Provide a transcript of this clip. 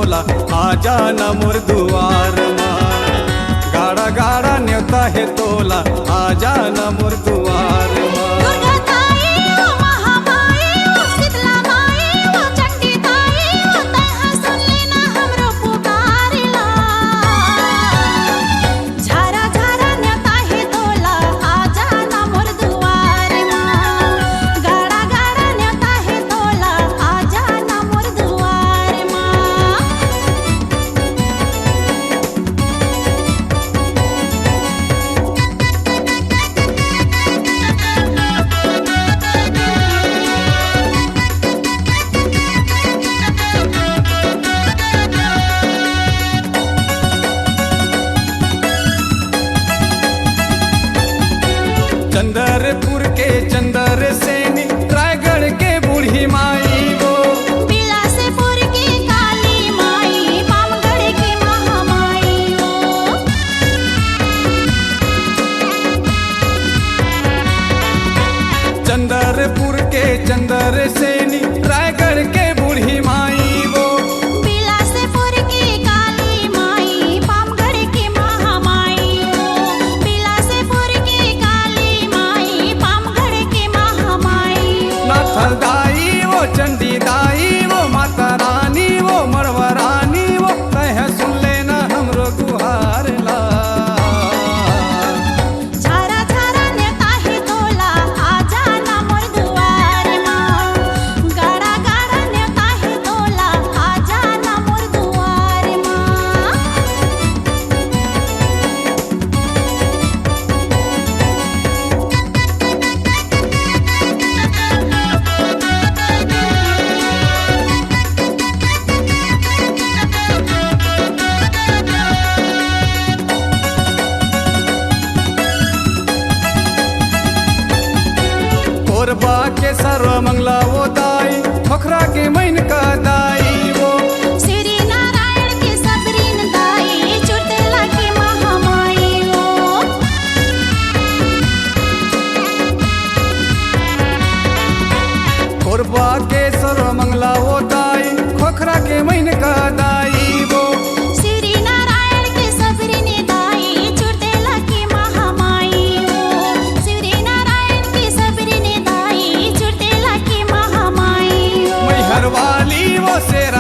तोला आजा न मोर दुआर माँ। गाड़ा गाड़ा न्योता है तोला आजा न मोर दुआर माँ। चंदरपुर के चंदर सेनी, रायगढ़ के बूढ़ी माई वो, बिलासपुर की काली माई, पामगढ़ की महामाई वो। चंदरपुर के चंदर सेनी, रायगढ़ के बूढ़ी माई वो, बिलासपुर की काली माई, पामगढ़ की महामाई वो। बिलासपुर की काली माई, पामगढ़ की महामाई वो। नाथल दाई वो, चंडी दाई वो, माता रानी वो, मरवा रानी वो, कह सुन लेना हमरो गुहार ला। झारा झारा न्योता है तोला आजा न मोर दुआर माँ। गाड़ा गाड़ा न्योता है तोला आजा न मोर दुआर माँ। कोरबा के सर्व मंगला वो दाई, खोखरा के मैन का दाई वो, श्री नारायण की सबरीन दाई, चुटेला की महामाई वो। कोरबा के सर्व मंगला वो दाई, खोखरा के मैन का दाई वो, श्री नारायण की सबरीन दाई, चुटेला की महामाई वो। श्री नारायण की सबरीन दाई, चुटेला की महामाई वो। मैहर वाली वो शेरा